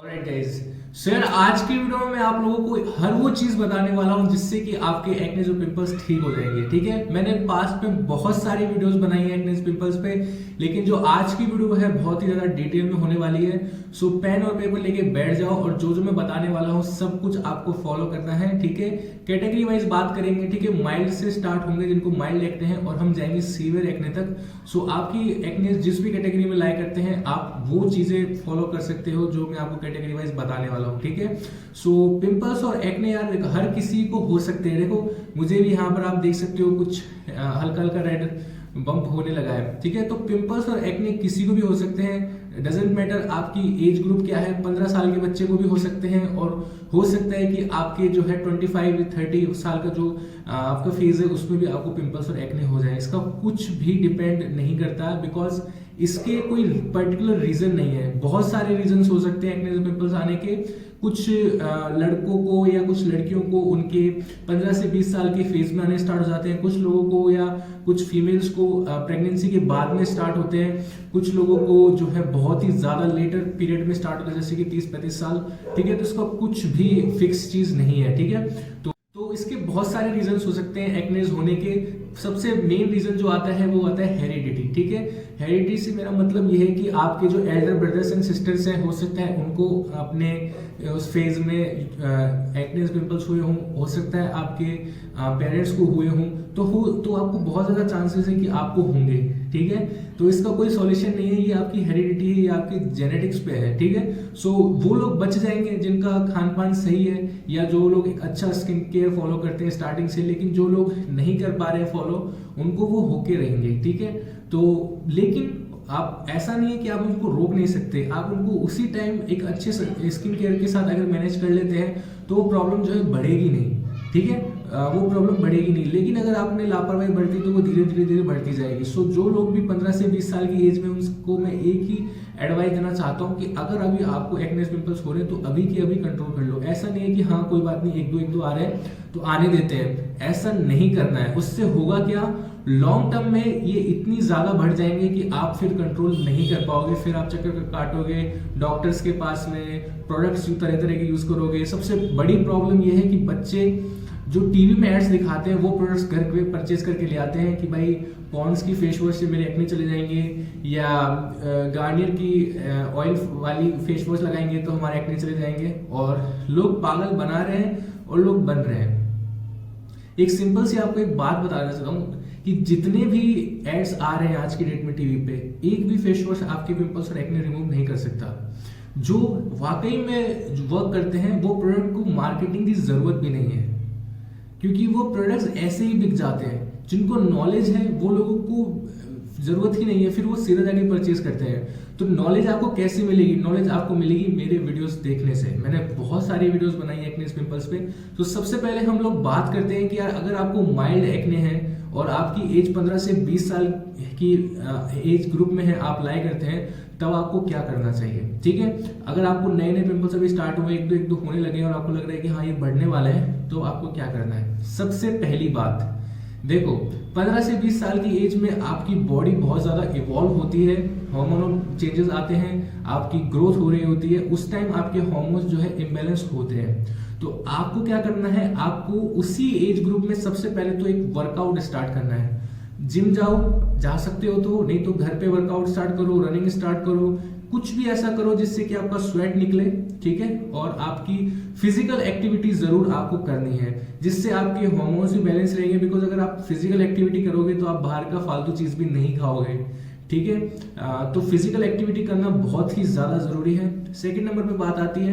Alright guys, सो यार आज की वीडियो में मैं आप लोगों को हर वो चीज बताने वाला हूं जिससे कि आपके एक्ने जो पिंपल्स ठीक हो जाएंगे। ठीक है, मैंने पास्ट में बहुत सारी वीडियोस बनाई है एक्ने पिंपल्स पे, लेकिन जो आज की वीडियो है बहुत ही ज्यादा डिटेल में होने वाली है। सो पेन और पेपर लेके बैठ जाओ और जो जो मैं बताने वाला हूँ सब कुछ आपको फॉलो करना है। ठीक है, कैटेगरी वाइज बात करेंगे। ठीक है, माइल्ड से स्टार्ट होंगे जिनको माइल्ड एक्ने हैं और हम जाएंगे सीवियर एक्ने तक। सो आपकी एक्ने जिस भी कैटेगरी में लाई करते हैं आप वो चीजें फॉलो कर सकते हो जो मैं आपको कैटेगरी वाइज बताने वाला हूँ। ठीक है, सो पिंपल्स और एक्ने यार हर किसी को हो सकते हैं। देखो मुझे भी यहाँ पर आप देख सकते हो कुछ हल्का हल्का रेड बम्प होने लगा है। ठीक है, तो पिंपल्स और एक्ने किसी को भी हो सकते हैं, डजेंट मैटर आपकी एज ग्रुप क्या है। 15 साल के बच्चे को भी हो सकते हैं और हो सकता है कि आपके जो है 25-30 साल का जो आपका फेज है उसमें भी आपको पिंपल्स और एक्ने हो जाए। इसका कुछ भी डिपेंड नहीं करता, बिकॉज इसके कोई पर्टिकुलर रीजन नहीं है। बहुत सारे रीजन हो सकते हैं एक्ने पिंपल्स आने के। कुछ लड़कों को या कुछ लड़कियों को उनके 15 से 20 साल के फेज में आने स्टार्ट हो जाते हैं, कुछ लोगों को या कुछ फीमेल्स को प्रेगनेंसी के बाद में स्टार्ट होते हैं, कुछ लोगों को जो है बहुत ही ज्यादा लेटर पीरियड में स्टार्ट होता है जैसे कि 30-35 साल। ठीक है, तो इसका कुछ भी फिक्स चीज नहीं है। ठीक है, तो इसके बहुत सारे रीजन हो सकते हैं एक्नेज होने के। सबसे मेन रीजन जो आता है वो आता है हेरिडिटी। ठीक है, हेरिडिटी से मेरा मतलब ये है कि आपके जो एल्डर ब्रदर्स एंड सिस्टर्स हैं हो सकता है उनको अपने उस फेज में एक्ने पिंपल्स हुए हों, हो सकता है आपके पेरेंट्स को हुए हों, तो आपको बहुत ज्यादा चांसेस है कि आपको होंगे। ठीक है, तो इसका कोई सॉल्यूशन नहीं है, ये आपकी हेरिडिटी है, ये आपकी जेनेटिक्स पे है। ठीक है, सो वो लोग बच जाएंगे जिनका खान पान सही है या जो लोग एक अच्छा स्किन केयर फॉलो करते हैं स्टार्टिंग से, लेकिन जो लोग नहीं कर पा रहे फॉलो उनको वो होके रहेंगे। ठीक है, तो लेकिन आप ऐसा नहीं है कि आप उनको रोक नहीं सकते, आप उनको उसी टाइम एक अच्छे स्किन केयर के साथ अगर मैनेज कर लेते हैं तो वो प्रॉब्लम जो है बढ़ेगी नहीं। ठीक है, वो प्रॉब्लम बढ़ेगी नहीं, लेकिन अगर आपने लापरवाही बढ़ती तो वो धीरे धीरे धीरे बढ़ती जाएगी। सो जो लोग भी 15 से 20 साल की एज में उनको मैं एक ही एडवाइस देना चाहता हूँ कि अगर अभी आपको एक्ने पिंपल्स हो रहे हैं तो अभी की अभी कंट्रोल कर लो। ऐसा नहीं है कि हाँ कोई बात नहीं, एक दो आ रहे हैं तो आने देते हैं, ऐसा नहीं करना है। उससे होगा क्या, लॉन्ग टर्म में ये इतनी ज्यादा बढ़ जाएंगे कि आप फिर कंट्रोल नहीं कर पाओगे, फिर आप चक्कर काटोगे डॉक्टर्स के पास में, प्रोडक्ट्स तरह तरह के यूज करोगे। सबसे बड़ी प्रॉब्लम ये है कि बच्चे जो टीवी में एड्स दिखाते हैं वो प्रोडक्ट्स घर पे परचेज करके ले आते हैं कि भाई पॉन्ड्स की फेस वॉश से मेरे एक्ने चले जाएंगे या गार्नियर की ऑयल वाली फेस वॉश लगाएंगे तो हमारे एक्ने चले जाएंगे, और लोग पागल बना रहे हैं और लोग बन रहे हैं। एक सिंपल सी आपको एक बात बताना चाहता हूँ कि जितने भी एड्स आ रहे हैं आज की डेट में टीवी पे, एक भी फेस वॉश आपके पिंपल्स और एक्ने रिमूव नहीं कर सकता। जो वाकई में वर्क करते हैं वो प्रोडक्ट को मार्केटिंग की जरूरत भी नहीं है, क्योंकि वो प्रोडक्ट्स ऐसे ही बिक जाते हैं। जिनको नॉलेज है वो लोगों को जरूरत ही नहीं है, फिर वो सीधा जाके परचेज करते हैं। तो नॉलेज आपको कैसे मिलेगी? नॉलेज आपको मिलेगी मेरे वीडियोस देखने से। मैंने बहुत सारी वीडियोस बनाई है एक्ने पिंपल्स पे। तो सबसे पहले हम लोग बात करते हैं कि यार अगर आपको माइल्ड एक्ने है और आपकी एज 15 से 20 साल की एज ग्रुप में है, आप लाई करते हैं, तब आपको क्या करना चाहिए। ठीक है, अगर आपको नए नए पिंपल्स अभी स्टार्ट हुए, एक दो होने लगे और आपको लग रहा है कि हाँ ये बढ़ने वाले हैं, तो आपको क्या करना है। सबसे पहली बात देखो, 15 से 20 साल की एज में आपकी बॉडी बहुत ज्यादा इवॉल्व होती है, हार्मोनल चेंजेस आते हैं, आपकी ग्रोथ हो रही होती है, उस टाइम आपके हार्मोन्स जो है इम्बैलेंस होते हैं। तो आपको क्या करना है, आपको उसी एज ग्रुप में सबसे पहले तो एक वर्कआउट स्टार्ट करना है। जिम जाओ, जा सकते हो तो, नहीं तो घर पे वर्कआउट स्टार्ट करो, रनिंग स्टार्ट करो, कुछ भी ऐसा करो जिससे कि आपका स्वेट निकले। ठीक है, और आपकी फिजिकल एक्टिविटी जरूर आपको करनी है जिससे आपके हार्मोन्स भी बैलेंस रहेंगे। बिकॉज अगर आप फिजिकल एक्टिविटी करोगे तो आप बाहर का फालतू चीज भी नहीं खाओगे। ठीक है, तो फिजिकल एक्टिविटी करना बहुत ही ज्यादा जरूरी है। सेकेंड नंबर पे बात आती है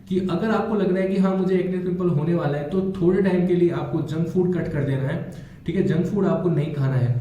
कि अगर आपको लग रहा है कि हाँ मुझे एक्ने पिंपल होने वाला है, तो थोड़े टाइम के लिए आपको जंक फूड कट कर देना है। ठीक है, जंक फूड आपको नहीं खाना है।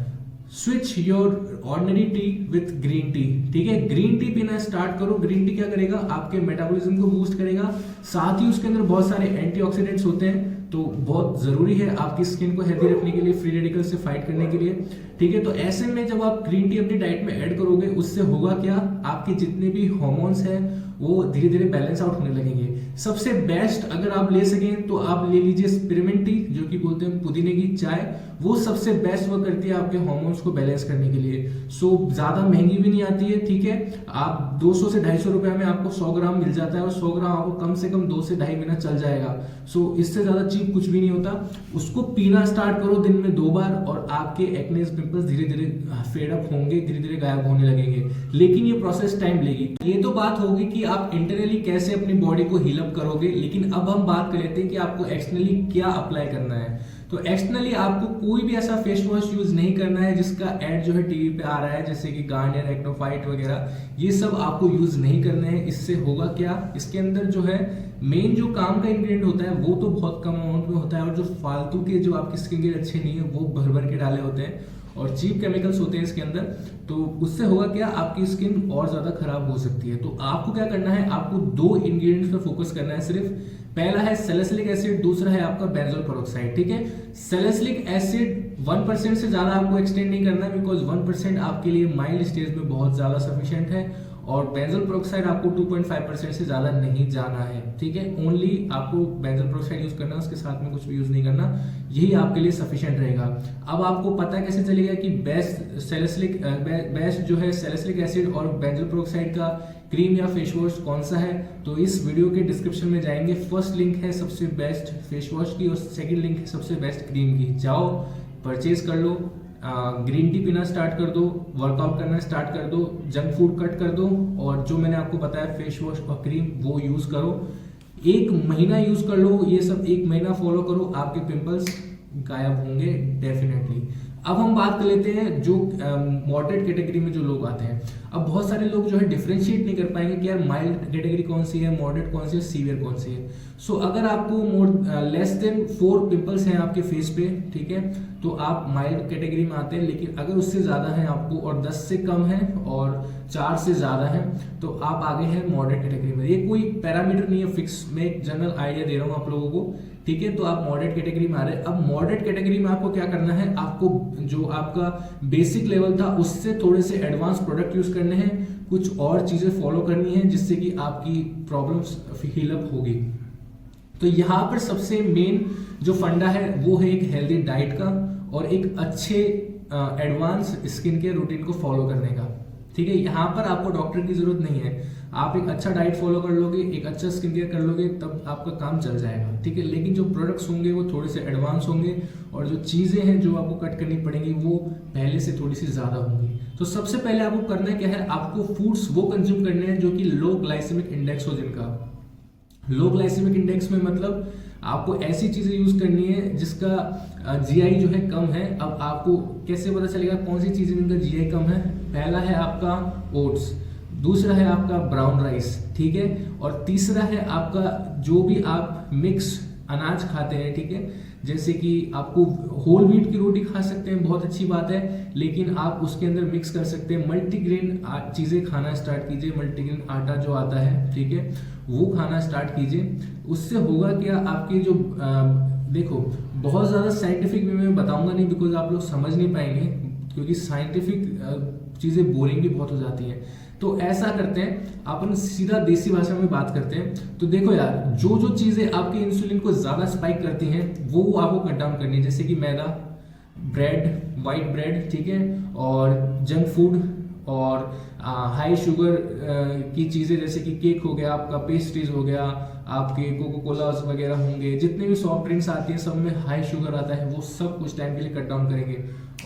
Switch your ordinary T with green tea. ठीक है, ग्रीन टी पीना स्टार्ट करो। ग्रीन टी क्या करेगा, आपके मेटाबॉलिज्म को बूस्ट करेगा, साथ ही उसके अंदर बहुत सारे एंटीऑक्सीडेंट्स होते हैं, तो बहुत जरूरी है आपकी स्किन को हेल्दी रखने के लिए, फ्री रेडिकल से फाइट करने के लिए। ठीक है, तो ऐसे में जब आप ग्रीन टी अपनी डाइट में ऐड करोगे, उससे होगा क्या, आपके जितने भी हार्मोन्स हैं वो धीरे धीरे बैलेंस आउट होने लगेंगे। सबसे बेस्ट अगर आप ले सकें तो आप ले लीजिए स्पीरमिंट टी, जो कि बोलते हैं पुदीने की चाय। वो सबसे बेस्ट वर्क करती है आपके हार्मोन्स को बैलेंस करने के लिए। सो ज्यादा महंगी भी नहीं आती है, ठीक है। आप 200 से 250 रुपए में आपको 100 ग्राम मिल जाता है, और 100 ग्राम आपको कम से कम 2 से 2.5 महीना चल जाएगा। सो इससे ज्यादा चीप कुछ भी नहीं होता। उसको पीना स्टार्ट करो दिन में 2 बार, और आपके एक्नेस पिंपल्स धीरे धीरे फेड अप होंगे, धीरे धीरे गायब होने लगेंगे। लेकिन ये प्रोसेस टाइम लेगी। ये तो बात होगी कि आप इंटरनली कैसे अपनी बॉडी को हील अप करोगे, लेकिन अब हम बात कर लेते हैं कि आपको एक्सटर्नली क्या अप्लाई करना है। तो एक्सटर्नली आपको कोई भी ऐसा फेस वॉश यूज नहीं करना है जिसका एड जो है टीवी पे आ रहा है, जैसे कि गार्नियर, एक्नो फाइट वगैरह। ये सब आपको यूज नहीं करने हैं। इससे होगा क्या, इसके अंदर जो है मेन जो काम का इंग्रेडिएंट होता है वो तो बहुत कम अमाउंट में होता है, और जो फालतू के जो आपकी स्किन के लिए अच्छे नहीं है वो भर भर के डाले होते हैं, और चीप केमिकल्स होते हैं इसके अंदर। तो उससे होगा क्या, आपकी स्किन और ज्यादा खराब हो सकती है। तो आपको क्या करना है, आपको 2 इंग्रेडिएंट्स पे फोकस करना है सिर्फ। पहला है सैलिसिलिक एसिड, दूसरा है आपका बेंजोल पेरोक्साइड, ठीक है। सैलिसिलिक एसिड 1% से ज्यादा आपको एक्सटेंड नहीं करना है, बिकॉज 1% आपके लिए माइल्ड स्टेज में बहुत ज्यादा सफिशिएंट है, और बेंजोल पेरोक्साइड आपको 2.5% से ज्यादा नहीं जाना है, ठीक है। ओनली आपको बेंजोल पेरोक्साइड यूज करना है, उसके साथ में कुछ भी यूज नहीं करना, यही आपके लिए सफिशिएंट रहेगा। अब आपको पता कैसे चलेगा कि बेस्ट जो है सैलिसिलिक एसिड और बेंजोल पेरोक्साइड का क्रीम या फेस वॉश कौन सा है, तो इस वीडियो के डिस्क्रिप्शन में जाएंगे। फर्स्ट लिंक है सबसे बेस्ट फेस वॉश की, और सेकंड लिंक है सबसे बेस्ट क्रीम की। जाओ परचेज कर लो, ग्रीन टी पीना स्टार्ट कर दो, वर्कआउट करना स्टार्ट कर दो, जंक फूड कट कर दो, और जो मैंने आपको बताया फेस वॉश और क्रीम वो यूज करो। 1 महीना यूज कर लो, ये सब 1 महीना फॉलो करो, आपके पिंपल्स गायब होंगे डेफिनेटली। अब हम बात कर लेते हैं जो मॉडरेट कैटेगरी में जो लोग आते हैं। अब बहुत सारे लोग जो है डिफरेंशिएट नहीं कर पाएंगे कि यार माइल्ड कैटेगरी कौन सी है, मॉडरेट कौन सी है, सीवियर कौन सी है। सो अगर आपको लेस देन 4 पिंपल्स हैं आपके फेस पे, ठीक है, तो आप माइल्ड कैटेगरी में आते हैं। लेकिन अगर उससे ज्यादा है आपको, और 10 से कम है और 4 से ज्यादा है, तो आप आगे हैं मॉडरेट कैटेगरी में। ये कोई पैरामीटर नहीं है फिक्स, मैं एक जनरल आइडिया दे रहा हूँ आप लोगों को, ठीक है। तो आप मॉडरेट कैटेगरी में आ रहे हैं। अब मॉडरेट कैटेगरी में आपको क्या करना है, आपको जो आपका बेसिक लेवल था उससे थोड़े से एडवांस प्रोडक्ट यूज करने हैं, कुछ और चीजें फॉलो करनी है जिससे कि आपकी प्रॉब्लम्स हील अप होगी। तो यहाँ पर सबसे मेन जो फंडा है वो है एक हेल्दी डाइट का, और एक अच्छे एडवांस स्किन केयर रूटीन को फॉलो करने का, ठीक है। यहाँ पर आपको डॉक्टर की जरूरत नहीं है, आप एक अच्छा डाइट फॉलो कर लोगे, एक अच्छा स्किन केयर कर लोगे, तब आपका काम चल जाएगा, ठीक है। लेकिन जो प्रोडक्ट्स होंगे वो थोड़े से एडवांस होंगे, और जो चीजें हैं जो आपको कट करनी पड़ेंगी वो पहले से थोड़ी सी ज्यादा होंगी। तो सबसे पहले आपको करना क्या है, आपको फूड्स वो कंज्यूम करने हैं जो कि लो ग्लाइसेमिक इंडेक्स हो, जिनका लो ग्लाइसेमिक इंडेक्स में मतलब आपको ऐसी चीजें यूज करनी है जिसका जीआई जो है कम है। अब आपको कैसे पता चलेगा कौन सी चीजें जिनका जीआई कम है, पहला है आपका ओट्स, दूसरा है आपका ब्राउन राइस, ठीक है, और तीसरा है आपका जो भी आप मिक्स अनाज खाते हैं, ठीक है। जैसे कि आपको होल व्हीट की रोटी खा सकते हैं, बहुत अच्छी बात है, लेकिन आप उसके अंदर मिक्स कर सकते हैं मल्टीग्रेन चीजें खाना स्टार्ट कीजिए। मल्टीग्रेन आटा जो आता है, ठीक है, वो खाना स्टार्ट कीजिए। उससे होगा क्या, आपके जो देखो बहुत ज्यादा साइंटिफिक वे में बताऊंगा नहीं, बिकॉज आप लोग समझ नहीं पाएंगे, क्योंकि साइंटिफिक चीजें बोरिंग भी बहुत हो जाती हैं। तो ऐसा करते हैं, अपन सीधा देसी भाषा में बात करते हैं। तो देखो यार, जो जो चीजें आपके इंसुलिन को ज्यादा स्पाइक करती हैं वो आपको कट डाउन करनी है, जैसे कि मैदा, ब्रेड, व्हाइट ब्रेड, ठीक है, और जंक फूड, और हाई शुगर की चीजें जैसे कि केक हो गया, आपका पेस्ट्रीज हो गया, आपके कोको कोलास वगैरह होंगे, जितने भी सॉफ्ट ड्रिंक्स आती हैं सब में हाई शुगर आता है, वो सब कुछ टाइम के लिए कट डाउन करेंगे।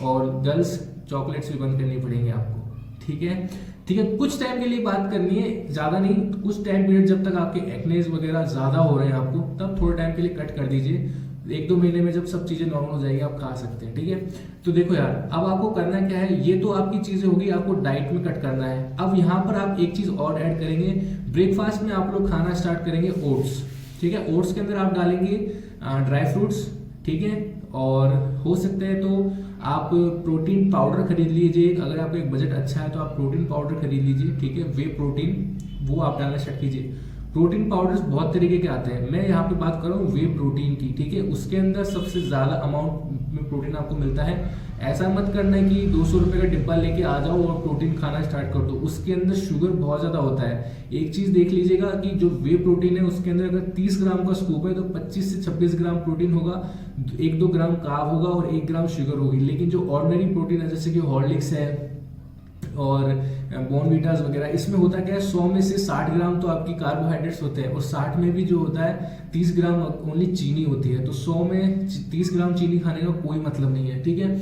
और गर्ल्स चॉकलेट्स भी बंद करनी पड़ेंगे आपको, ठीक है, ठीक है। कुछ टाइम के लिए बात करनी है, ज्यादा नहीं, कुछ टाइम पीरियड जब तक आपके एक्नेस वगैरह ज्यादा हो रहे हैं आपको, तब थोड़े टाइम के लिए कट कर दीजिए। 1-2 महीने में जब सब चीजें नॉर्मल हो जाएगी आप खा सकते हैं, ठीक है। तो देखो यार, अब आपको करना क्या है, ये तो आपकी चीजें होगी, आपको डाइट में कट करना है। अब यहाँ पर आप एक चीज और ऐड करेंगे, ब्रेकफास्ट में आप लोग खाना स्टार्ट करेंगे ओट्स, ठीक है। ओट्स के अंदर आप डालेंगे ड्राई फ्रूट्स, ठीक है, और हो सकते हैं तो आप प्रोटीन पाउडर खरीद लीजिए। अगर आपका एक बजट अच्छा है तो आप प्रोटीन पाउडर खरीद लीजिए, ठीक है, वे प्रोटीन, वो आप डालना स्टार्ट कीजिए। प्रोटीन पाउडर्स बहुत तरीके के आते हैं, मैं यहाँ पे बात कर रहा हूँ वे प्रोटीन की, ठीक है। उसके अंदर सबसे ज़्यादा अमाउंट में प्रोटीन आपको मिलता है। ऐसा मत करना है कि 200 रुपये का डिब्बा लेके आ जाओ और प्रोटीन खाना स्टार्ट कर दो, उसके अंदर शुगर बहुत ज़्यादा होता है। एक चीज़ देख लीजिएगा कि जो वे प्रोटीन है उसके अंदर अगर 30 ग्राम का स्कूप है तो 25 से 26 ग्राम प्रोटीन होगा, 1-2 ग्राम कार्ब होगा और 1 ग्राम शुगर होगी। लेकिन जो ऑर्डिनरी प्रोटीन है जैसे कि हॉर्लिक्स है और बॉर्नवीटास वगैरह, इसमें होता क्या है 100 में से 60 ग्राम तो आपकी कार्बोहाइड्रेट्स होते हैं और 60 में भी जो होता है 30 ग्राम ओनली चीनी होती है। तो 100 में 30 ग्राम चीनी खाने का कोई मतलब नहीं है, ठीक है।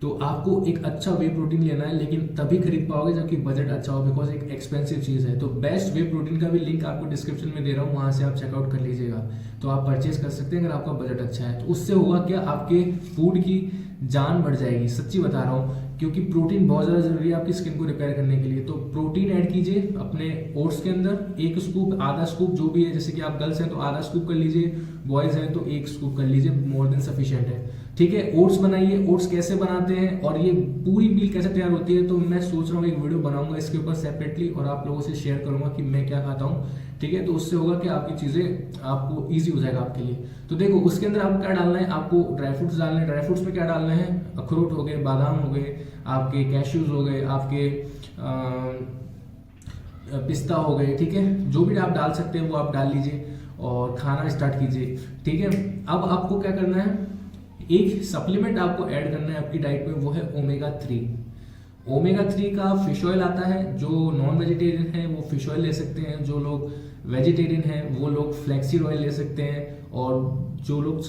तो आपको एक अच्छा वे प्रोटीन लेना है, लेकिन तभी खरीद पाओगे जबकि बजट अच्छा हो, बिकॉज एक एक्सपेंसिव चीज़ है। तो बेस्ट वे प्रोटीन का भी लिंक आपको डिस्क्रिप्शन में दे रहा हूँ, वहाँ से आप चेकआउट कर लीजिएगा, तो आप परचेज कर सकते हैं अगर आपका बजट अच्छा है। तो उससे होगा क्या, आपके फूड की जान बढ़ जाएगी, सच्ची बता रहा हूँ, क्योंकि प्रोटीन बहुत ज़्यादा जरूरी है आपकी स्किन को रिपेयर करने के लिए। तो प्रोटीन ऐड कीजिए अपने ओट्स के अंदर, 1 स्कूप, आधा स्कूप जो भी है, जैसे कि आप गर्ल्स हैं तो आधा स्कूप कर लीजिए, बॉयज़ हैं तो 1 स्कूप कर लीजिए, मोर देन सफिशिएंट है, ठीक है। ओट्स बनाइए, ओट्स कैसे बनाते हैं और ये पूरी मील कैसे तैयार होती है, तो मैं सोच रहा हूँ एक वीडियो बनाऊंगा इसके ऊपर सेपरेटली और आप लोगों से शेयर करूंगा कि मैं क्या खाता हूँ, ठीक है। तो उससे होगा कि आपकी चीज़ें आपको ईजी हो जाएगा आपके लिए। तो देखो उसके अंदर आपको क्या डालना है, आपको ड्राई फ्रूट्स डालने हैं। ड्राई फ्रूट्स में क्या डालना है, अखरोट हो गए, बादाम हो गए, आपके कैश्यूज हो गए, आपके पिस्ता हो गए, ठीक है। जो भी आप डाल सकते हैं वो आप डाल लीजिए और खाना स्टार्ट कीजिए, ठीक है। अब आपको क्या करना है, एक सप्लीमेंट आपको ऐड करना है आपकी डाइट में, वो है ओमेगा 3। ओमेगा 3 का फिश ऑयल आता है, जो नॉन वेजिटेरियन है वो फिश ऑयल ले सकते हैं, जो लोग वेजिटेरियन हैं वो लोग फ्लैक्सीड ऑयल ले सकते हैं, और जो लोग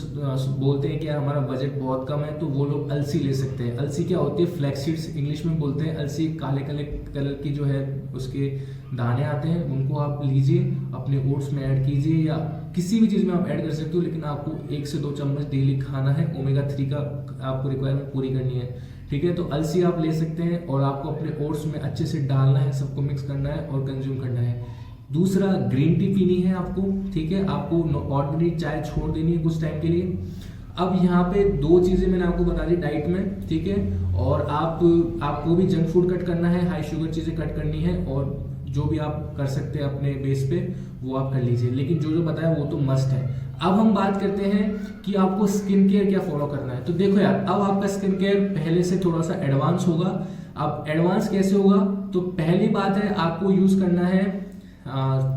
बोलते हैं कि यार हमारा बजट बहुत कम है तो वो लोग अलसी ले सकते हैं। अलसी क्या होती है, फ्लैक्सीड्स इंग्लिश में बोलते हैं। अलसी काले काले कलर की जो है उसके दाने आते हैं, उनको आप लीजिए, अपने ओट्स में ऐड कीजिए या किसी भी चीज़ में आप ऐड कर सकते हो, लेकिन आपको 1 से 2 चम्मच डेली खाना है। ओमेगा 3 का आपको रिक्वायरमेंट पूरी करनी है, ठीक है। तो अलसी आप ले सकते हैं और आपको अपने ओट्स में अच्छे से डालना है, सबको मिक्स करना है और कंज्यूम करना है। दूसरा, ग्रीन टी पीनी है आपको, ठीक है। आपको ऑर्डिनरी चाय छोड़ देनी है कुछ टाइम के लिए। अब यहाँ पे 2 चीज़ें मैंने आपको बता दी डाइट में, ठीक है। और आपको भी जंक फूड कट करना है, हाई शुगर चीज़ें कट करनी है, और जो भी आप कर सकते हैं अपने बेस पे वो आप कर लीजिए, लेकिन जो जो बताया वो तो मस्ट है। अब हम बात करते हैं कि आपको स्किन केयर क्या फॉलो करना है। तो देखो यार, अब आपका स्किन केयर पहले से थोड़ा सा एडवांस होगा। अब एडवांस कैसे होगा, तो पहली बात है आपको यूज करना है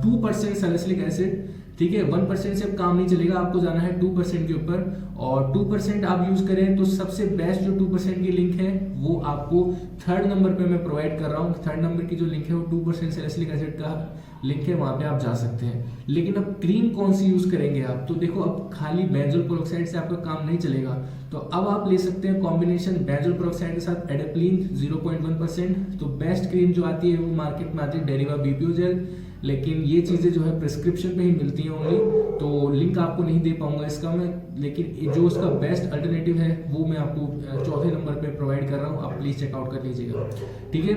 2% सैलिसिलिक एसिड, ठीक है। 1% से अब काम नहीं चलेगा, आपको जाना है 2% के ऊपर, और 2% आप यूज करें तो सबसे बेस्ट जो 2% की लिंक है वो आपको 3rd नंबर पे मैं प्रोवाइड कर रहा हूँ। 3rd नंबर की जो लिंक है वो 2% सैलिसिलिक एसिड का लिंक है, वहां पे आप जा सकते हैं। लेकिन अब क्रीम कौन सी यूज करेंगे आप, तो देखो अब खाली बेंजोल पेरोक्साइड से आपका काम नहीं चलेगा, तो अब आप ले सकते हैं कॉम्बिनेशन बेंजोल पेरोक्साइड के साथ एडेप्लिन 0.1%। तो बेस्ट क्रीम जो आती है वो मार्केट में आती है डेरिवा बीपीओ जेल, लेकिन ये चीज़ें जो है प्रिस्क्रिप्शन पे ही मिलती हैं ओनली, तो लिंक आपको नहीं दे पाऊंगा इसका मैं, लेकिन जो उसका बेस्ट अल्टरनेटिव है वो मैं आपको 4थे नंबर पे प्रोवाइड कर रहा हूँ, आप प्लीज चेकआउट कर लीजिएगा, ठीक है।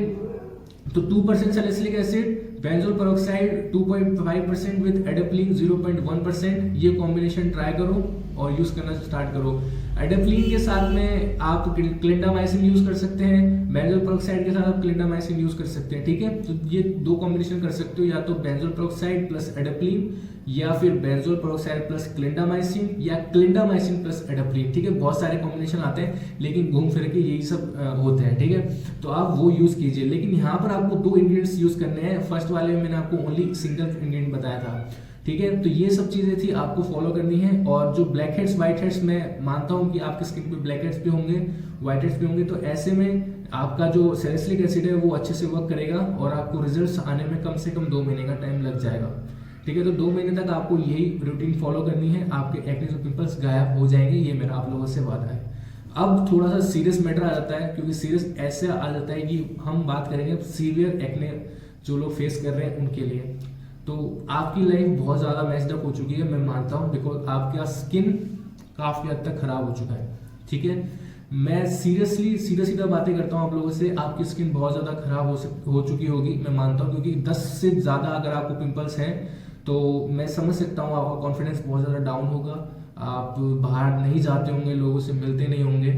तो 2% salicylic acid, benzoyl peroxide 2.5% with adapalene 0.1%, ये कॉम्बिनेशन ट्राई करो और यूज करना स्टार्ट करो। एडेप्लिन के साथ में आप क्लिंडामाइसिन यूज कर सकते हैं, बेंजोल पेरोक्साइड के साथ आप क्लिंडामाइसिन यूज कर सकते हैं, ठीक है। तो ये 2 कॉम्बिनेशन कर सकते हो, या तो बेंजोल पेरोक्साइड प्लस एडेप्लिन, या फिर बेंजोल पेरोक्साइड प्लस क्लिंडामाइसिन, या क्लिंडामाइसिन प्लस एडेप्लिन, ठीक है। बहुत सारे कॉम्बिनेशन आते हैं, लेकिन घूम फिर के यही सब होते हैं, ठीक है। तो आप वो यूज कीजिए, लेकिन यहाँ पर आपको 2 इंग्रेडिएंट्स यूज करने हैं। फर्स्ट वाले में मैंने आपको ओनली सिंगल इंग्रेडिएंट बताया था, ठीक है। तो ये सब चीजें थी आपको फॉलो करनी है। और जो ब्लैक हेड्स व्हाइट हेड्स, मैं मानता हूँ कि आपके स्किन पे ब्लैक हेड्स भी होंगे, व्हाइट हेड्स भी होंगे, तो ऐसे में आपका जो सैलिसिलिक एसिड है वो अच्छे से वर्क करेगा और आपको रिजल्ट्स आने में कम से कम 2 महीने का टाइम लग जाएगा, ठीक है। तो 2 महीने तक आपको यही रूटीन फॉलो करनी है, आपके एक्ने और पिंपल्स गायब हो जाएंगे, ये मेरा आप लोगों से वादा है। अब थोड़ा सा सीरियस मैटर आ जाता है, क्योंकि सीरियस ऐसे आ जाता है कि हम बात करेंगे सीवियर एक्ने जो लोग फेस कर रहे हैं उनके लिए। तो आपकी लाइफ बहुत ज़्यादा मैस्ड अप हो चुकी है, मैं मानता हूँ, बिकॉज आपका स्किन काफ़ी हद तक खराब हो चुका है, ठीक है। मैं सीरियसली सीधा बातें करता हूँ आप लोगों से, आपकी स्किन बहुत ज़्यादा खराब हो चुकी होगी, मैं मानता हूँ, क्योंकि 10 से ज़्यादा अगर आपको पिंपल्स हैं तो मैं समझ सकता हूँ आपका कॉन्फिडेंस बहुत ज़्यादा डाउन होगा, आप बाहर नहीं जाते होंगे, लोगों से मिलते नहीं होंगे,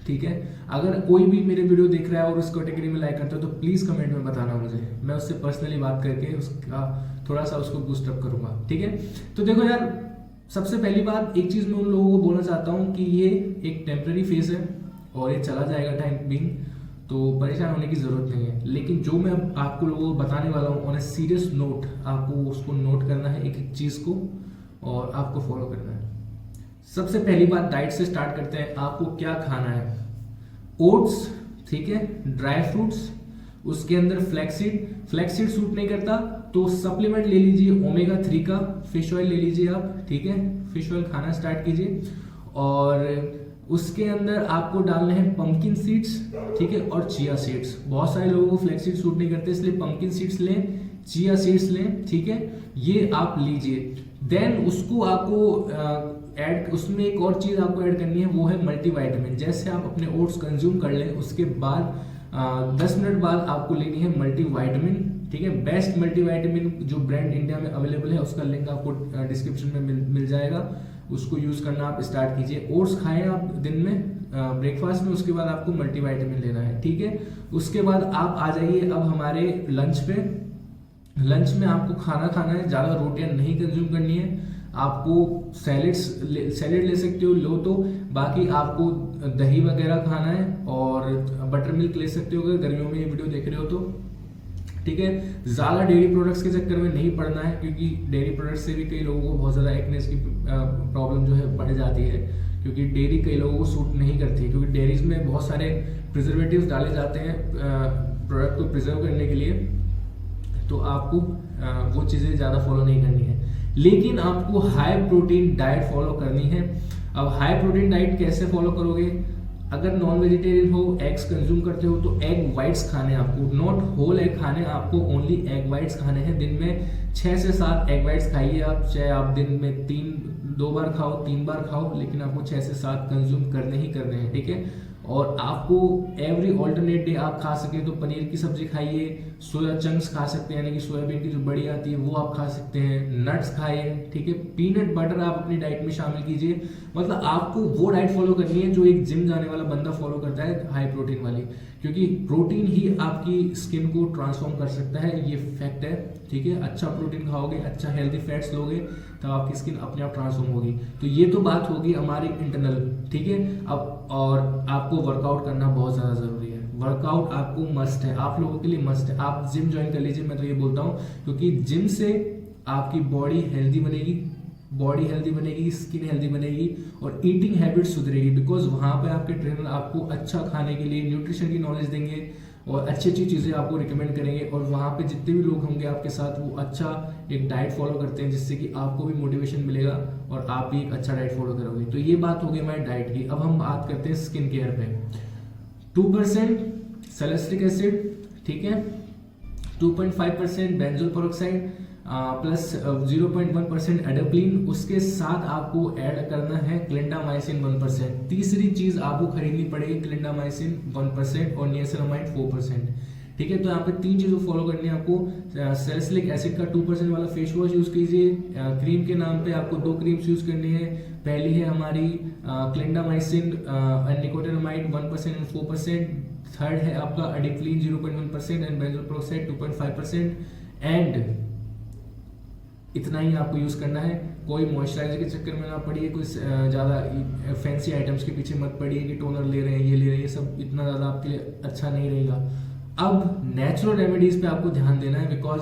ठीक है। अगर कोई भी मेरे वीडियो देख रहा है और उस कैटेगरी में लाइक करता है तो प्लीज़ कमेंट में बताना मुझे, मैं उससे पर्सनली बात करके उसका थोड़ा सा उसको बूस्ट अप करूँगा, ठीक है। तो देखो यार, सबसे पहली बात एक चीज़ मैं उन लोगों को बोलना चाहता हूँ कि ये एक टेम्प्रेरी फेज है और ये चला जाएगा टाइम बिंग, तो परेशान होने की ज़रूरत नहीं है। लेकिन जो मैं अब आपको लोगों को बताने वाला हूँ ऑन ए सीरियस नोट, आपको उसको नोट करना है एक एक चीज़ को और आपको फॉलो करना है। सबसे पहली बात डाइट से स्टार्ट करते हैं। आपको क्या खाना है? ओट्स, ठीक है, ड्राई फ्रूट्स, उसके अंदर फ्लैक्सीड सूट नहीं करता तो सप्लीमेंट ले लीजिए ओमेगा 3 का, फिश ऑयल ले लीजिए आप, ठीक है, फिश ऑयल खाना स्टार्ट कीजिए। और उसके अंदर आपको डालने हैं पंपकिन सीड्स, ठीक है, और चिया सीड्स। बहुत सारे लोगों को फ्लैक्सीड सूट नहीं करते, इसलिए पंपकिन सीड्स लें, चिया सीड्स लें, ठीक है, ये आप लीजिए। देन उसको आपको ऐड, उसमें एक और चीज़ आपको ऐड करनी है, वो है मल्टीविटामिन। जैसे आप अपने ओट्स कंज्यूम कर लें, उसके बाद 10 मिनट बाद आपको लेनी है मल्टीविटामिन, ठीक है। बेस्ट मल्टीविटामिन जो ब्रांड इंडिया में अवेलेबल है उसका लिंक आपको डिस्क्रिप्शन में मिल जाएगा, उसको यूज़ करना आप स्टार्ट कीजिए। ओट्स खाएं आप दिन में ब्रेकफास्ट में, उसके बाद आपको मल्टीविटामिन लेना है, ठीक है। उसके बाद आप आ जाइए अब हमारे लंच पे। लंच में आपको खाना खाना है, ज़्यादा रोटियां नहीं कंज्यूम करनी है। आपको सैलेड ले सकते हो, लो तो, बाकी आपको दही वगैरह खाना है और बटर मिल्क ले सकते हो अगर गर्मियों में ये वीडियो देख रहे हो तो, ठीक है। ज़्यादा डेयरी प्रोडक्ट्स के चक्कर में नहीं पड़ना है, क्योंकि डेयरी प्रोडक्ट्स से भी कई लोगों को बहुत ज़्यादा एक्नेस की प्रॉब्लम जो है बढ़ जाती है, क्योंकि डेयरी कई लोगों को सूट नहीं करती, क्योंकि डेयरीज में बहुत सारे प्रिजर्वेटिव्स डाले जाते हैं प्रोडक्ट को प्रिजर्व करने के लिए, तो आपको वो चीज़ें ज़्यादा फॉलो नहीं करनी है। लेकिन आपको हाई प्रोटीन डाइट फॉलो करनी है। अब हाई प्रोटीन डाइट कैसे फॉलो करोगे? अगर नॉन वेजिटेरियन हो, एग्स कंज्यूम करते हो, तो एग वाइट्स खाने हैं आपको, नॉट होल एग खाने, आपको ओनली एग वाइट्स खाने हैं। दिन में 6 से 7 एग वाइट्स खाइए आप, चाहे आप दिन में 2 बार खाओ, 3 बार खाओ, लेकिन आपको 6 से 7 कंज्यूम करने ही करने हैं, ठीक है। और आपको एवरी ऑल्टरनेट डे आप खा सके तो पनीर की सब्जी खाइए, सोया चंक्स खा सकते हैं, यानी कि सोयाबीन की जो बड़ी आती है वो आप खा सकते हैं, नट्स खाइए, ठीक है। पीनट बटर आप अपनी डाइट में शामिल कीजिए। मतलब आपको वो डाइट फॉलो करनी है जो एक जिम जाने वाला बंदा फॉलो करता है, हाई प्रोटीन वाली, क्योंकि प्रोटीन ही आपकी स्किन को ट्रांसफॉर्म कर सकता है, ये फैक्ट है, ठीक है। अच्छा प्रोटीन खाओगे, अच्छा हेल्दी फैट्स लोगे, तब आपकी स्किन अपने आप ट्रांसफॉर्म होगी। तो ये तो बात होगी हमारी इंटरनल, ठीक है। अब और आपको वर्कआउट करना बहुत ज़्यादा ज़रूरी है। वर्कआउट आपको मस्ट है, आप लोगों के लिए मस्ट है। आप जिम ज्वाइन कर लीजिए, मैं तो ये बोलता हूँ, क्योंकि जिम से आपकी बॉडी हेल्दी बनेगी, स्किन हेल्दी बनेगी और ईटिंग हैबिट सुधरेगी, बिकॉज वहाँ पे आपके ट्रेनर आपको अच्छा खाने के लिए न्यूट्रिशन की नॉलेज देंगे और अच्छी अच्छी चीज़ें आपको रिकमेंड करेंगे। और वहाँ पे जितने भी लोग होंगे आपके साथ, वो अच्छा एक डाइट फॉलो करते हैं, जिससे कि आपको भी मोटिवेशन मिलेगा और आप भी एक अच्छा डाइट फॉलो करोगे। तो ये बात हो गई हमारी डाइट की। अब हम बात करते हैं स्किन केयर पे। 2% सैलिसिलिक एसिड, ठीक है, 2.5% बेंजोल पेरोक्साइड प्लस 0.1% एडाप्लिन, उसके साथ आपको ऐड करना है क्लिंडामाइसिन 1%। तीसरी चीज आपको खरीदनी पड़ेगी क्लिंडामाइसिन 1% और नियासिनामाइड 4%, ठीक है। तो यहाँ पे 3 चीज़ों फॉलो करनी है आपको। सैलिसिलिक एसिड का 2% वाला फेस वॉश यूज़ कीजिए। क्रीम के नाम पे आपको 2 क्रीम्स यूज़ करनी है। पहली है हमारी क्लिंडामाइसिन निकोटिनामाइड 1% एंड 4%। थर्ड है आपका एडिप्लिन 0.1% एंड बेंजोल पेरोक्साइड 2.5%। एंड इतना ही आपको यूज़ करना है। कोई मॉइस्चराइजर के चक्कर में ना पड़िए, कोई ज़्यादा फैंसी आइटम्स के पीछे मत पड़िए कि टोनर ले रहे हैं, ये ले रहे हैं, ये सब इतना ज़्यादा आपके लिए अच्छा नहीं रहेगा। अब नेचुरल रेमेडीज़ पे आपको ध्यान देना है, बिकॉज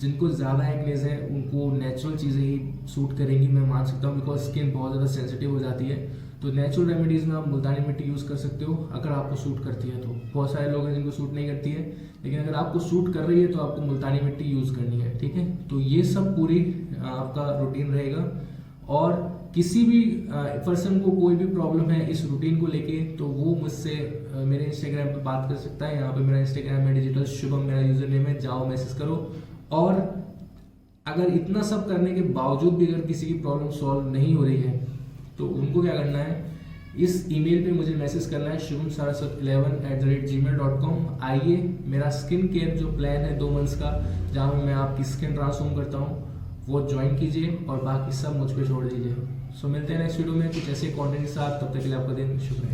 जिनको ज़्यादा एक्नेस है उनको नेचुरल चीज़ें ही सूट करेंगी, मैं मान सकता हूँ, बिकॉज स्किन बहुत ज़्यादा सेंसिटिव हो जाती है। तो नेचुरल रेमेडीज़ में आप मुल्तानी मिट्टी यूज़ कर सकते हो अगर आपको सूट करती है। तो बहुत सारे लोग हैं जिनको सूट नहीं करती है, लेकिन अगर आपको सूट कर रही है तो आपको मुल्तानी मिट्टी यूज़ करनी है, ठीक है। तो ये सब पूरी आपका रूटीन रहेगा। और किसी भी पर्सन को कोई भी प्रॉब्लम है इस रूटीन को लेके, तो वो मुझसे मेरे इंस्टाग्राम पे बात कर सकता है। यहाँ पे मेरा इंस्टाग्राम है डिजिटल शुभम, मेरा यूजर नेम है, जाओ मैसेज करो। और अगर इतना सब करने के बावजूद भी अगर किसी की प्रॉब्लम सॉल्व नहीं हो रही है, तो उनको क्या करना है, इस ईमेल पे मुझे मैसेज करना है shubhamsaraswat11@gmail.com। आइए, मेरा स्किन केयर जो प्लान है 2 मंथ्स का, जहाँ मैं आपकी स्किन ट्रांसफॉर्म करता हूँ, वो ज्वाइन कीजिए और बाकी सब मुझ पे छोड़ दीजिए। सो मिलते हैं नेक्स्ट वीडियो में कुछ ऐसे कंटेंट के साथ। तब तक के लिए आपका दिन शुभ रहे।